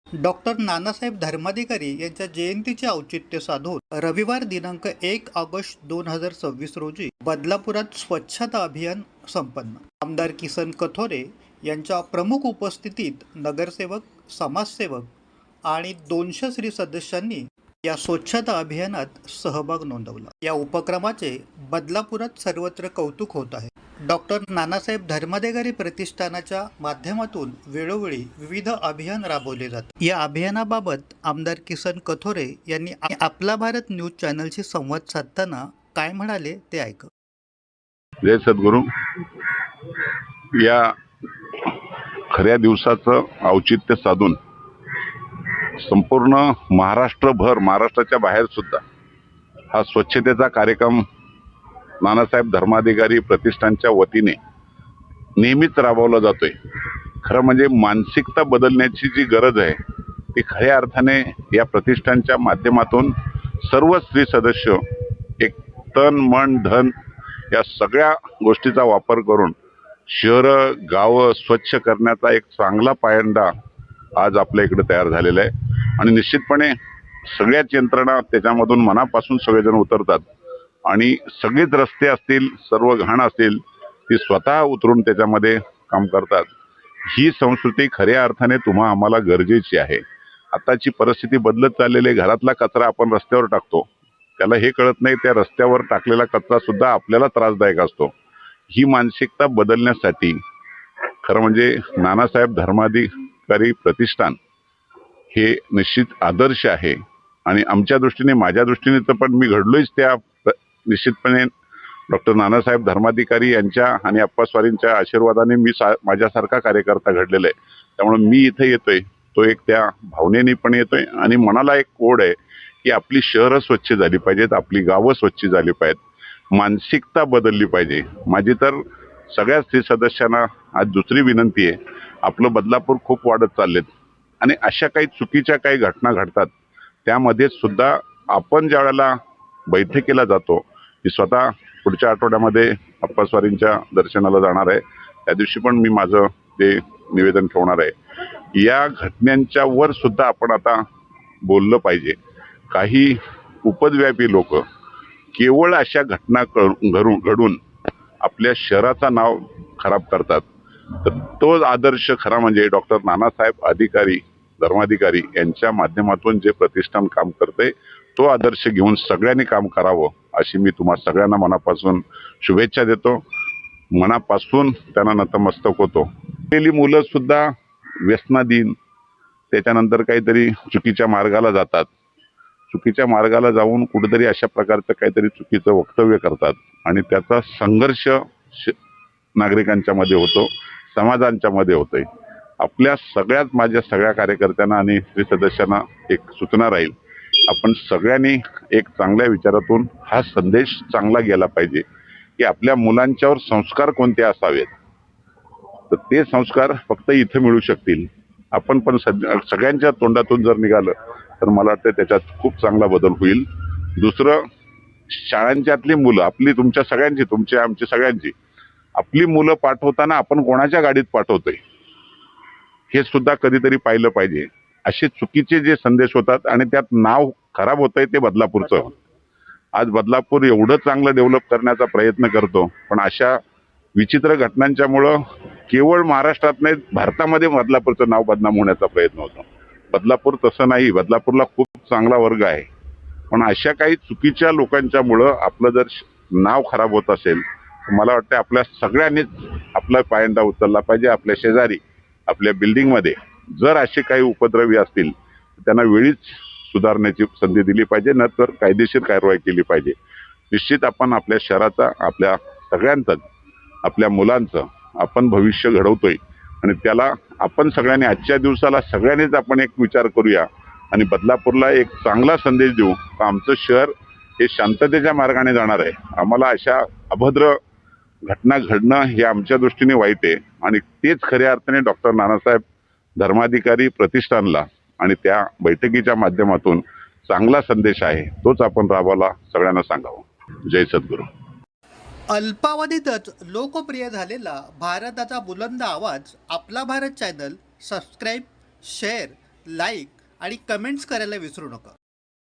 Doctor Nanasaheb Dharmadhikari यांच्या जयंतीचे औचित्य साधून रविवार दिनांक 1 ऑगस्ट 2026 रोजी बदलापुरात स्वच्छता अभियान संपन्न। आमदार किसन कथोरे यांच्या प्रमुख उपस्थितीत नगरसेवक, समाजसेवक आणि 200 स्त्री सदस्यांनी या स्वच्छता अभियानात सहभाग नोंदवला। या उपक्रमाचे बदलापुरात सर्वत्र कौतुक होत आहे। डॉक्टर नानासाहेब धर्माधिकारी प्रतिष्ठानाच्या माध्यमातून वेळोवेळी विविध अभियान राबवले जातात। या अभियानाबाबत आमदार किसन कथोरे यांनी आपला भारत न्यूज चॅनलशी संवाद साधताना काय म्हणाले ते ऐका। जय सद्गुरू। या खऱ्या दिवसाचं औचित्य साधून संपूर्ण महाराष्ट्रभर, महाराष्ट्राच्या बाहेर सुद्धा हा स्वच्छतेचा कार्यक्रम नानासाहेब धर्माधिकारी प्रतिष्ठानच्या वतीने नेहमीच राबवला जातोय। खरं म्हणजे मानसिकता बदलण्याची जी गरज आहे ती खऱ्या अर्थाने या प्रतिष्ठानच्या माध्यमातून सर्व स्त्री सदस्य एक तन मन धन या सगळ्या गोष्टीचा वापर करून शहरं गावं स्वच्छ करण्याचा एक चांगला पायंडा आज आपल्या इकडे तयार झालेला आहे। आणि निश्चितपणे सगळ्याच यंत्रणा त्याच्यामधून मनापासून सगळेजण उतरतात आणि सगळेच रस्ते असतील, सर्व घाण असतील, ती स्वतः उतरून त्याच्यामध्ये काम करतात। ही संस्कृती खऱ्या अर्थाने तुम्हा आम्हाला गरजेची आहे। आताची परिस्थिती बदलत चाललेली आहे। घरातला कचरा आपण रस्त्यावर टाकतो, त्याला हे कळत नाही त्या रस्त्यावर टाकलेला कचरा सुद्धा आपल्याला त्रासदायक असतो। ही मानसिकता बदलण्यासाठी खरं म्हणजे नानासाहेब धर्माधिकारी प्रतिष्ठान हे निश्चित आदर्श आहे। आणि आमच्या दृष्टीने, माझ्या दृष्टीने तर पण मी घडलोच त्या निश्चितपणे डॉक्टर नानासाहेब धर्माधिकारी यांच्या आणि अप्पास्वारींच्या आशीर्वादाने मी माझ्यासारखा कार्यकर्ता घडलेला आहे। त्यामुळे मी इथे येतोय तो एक त्या भावनेने पण येतोय आणि मनाला एक ओढ आहे की आपली शहरं स्वच्छ झाली पाहिजेत, आपली गावं स्वच्छ झाली पाहिजेत, मानसिकता बदलली पाहिजे। माझी तर सगळ्या स्त्री सदस्यांना आज दुसरी विनंती आहे, आपलं बदलापूर खूप वाढत चाललेत आणि अशा काही चुकीच्या काही घटना घडतात, त्यामध्ये सुद्धा आपण ज्या वेळेला बैठकीला जातो, की स्वतः पुढच्या आठवड्यामध्ये अप्पास्वारींच्या दर्शनाला जाणार आहे, त्या दिवशी पण मी माझं ते निवेदन ठेवणार आहे। या घटनांच्या वर सुद्धा आपण आता बोललं पाहिजे। काही उपद्व्यापी लोक केवळ अशा घटना घडून आपल्या शहराचं नाव खराब करतात। तर तो आदर्श खरा म्हणजे डॉक्टर नानासाहेब धर्माधिकारी यांच्या माध्यमातून जे प्रतिष्ठान काम करते तो आदर्श घेऊन सगळ्यांनी काम करावं अशी मी तुम्हा सगळ्यांना मनापासून शुभेच्छा देतो, मनापासून त्यांना नतमस्तक होतो। गेली मुलं सुद्धा व्यसनाधीन, त्याच्यानंतर काहीतरी चुकीच्या मार्गाला जातात, चुकीच्या मार्गाला जाऊन कुठेतरी अशा प्रकारचं काहीतरी चुकीचं वक्तव्य करतात आणि त्याचा संघर्ष नागरिकांच्या मध्ये होतो, समाजांच्या मध्ये होतोय। आपल्या सगळ्यात, माझ्या सगळ्या कार्यकर्त्यांना आणि स्त्री सदस्यांना एक सूचना राहील, आपण सगळ्यांनी एक चांगल्या विचारातून हा संदेश चांगला गेला पाहिजे की आपल्या मुलांच्यावर संस्कार कोणते असावेत। तर ते संस्कार फक्त इथे मिळू शकतील। आपण पण सगळ्यांच्या तोंडातून जर निघालं तर मला वाटतं त्याच्यात खूप चांगला बदल होईल। दुसरं, शाळांच्यातली मुलं आपली, तुमच्या सगळ्यांची, तुमची आमची सगळ्यांची, आपली मुलं पाठवताना आपण कोणाच्या गाडीत पाठवतोय हे सुद्धा कधीतरी पाहिलं पाहिजे। असे चुकीचे जे संदेश होतात आणि त्यात नाव खराब होतंय ते बदलापूरचं। आज बदलापूर एवढं चांगलं डेव्हलप करण्याचा प्रयत्न करतो, पण अशा विचित्र घटनांच्यामुळं केवळ महाराष्ट्रात नाही, भारतामध्ये बदलापूरचं नाव बदनाम होण्याचा प्रयत्न होतो। बदलापूर तसं नाही, बदलापूरला खूप चांगला वर्ग आहे, पण अशा काही चुकीच्या लोकांच्यामुळं आपलं जर नाव खराब होत असेल तर मला वाटतं आपल्या सगळ्यांनीच आपला पायंडा उचलला पाहिजे। आपल्या शेजारी, आपल्या बिल्डिंगमध्ये जर असे काही उपद्रवी असतील तर त्यांना वेळीच सुधारण्याची संधी दिली पाहिजे, नंतर कायदेशीर कारवाई केली पाहिजे। निश्चित आपण आपल्या शहराचा, आपल्या सगळ्यांचंच, आपल्या मुलांचं आपण भविष्य घडवतोय आणि त्याला आपण सगळ्यांनी आजच्या दिवसाला सगळ्यांनीच आपण एक विचार करूया आणि बदलापूरला एक चांगला संदेश देऊ की आमचं शहर हे शांततेच्या मार्गाने जाणार आहे। आम्हाला अशा अभद्र घटना घडणं हे आमच्या दृष्टीने वाईट आहे आणि तेच खऱ्या अर्थाने डॉक्टर नानासाहेब धर्माधिकारी प्रतिष्ठानला आणि त्या बैठकीच्या माध्यमातून चांगला संदेश आहे, तोच आपण राबवायला सगळ्यांना सांगावं। जय सद्गुरू. अल्पावधीतच लोकप्रिय झालेला भारताचा बुलंद आवाज आपला Bharat channel subscribe, share, like आणि कमेंट्स करायला विसरू नका.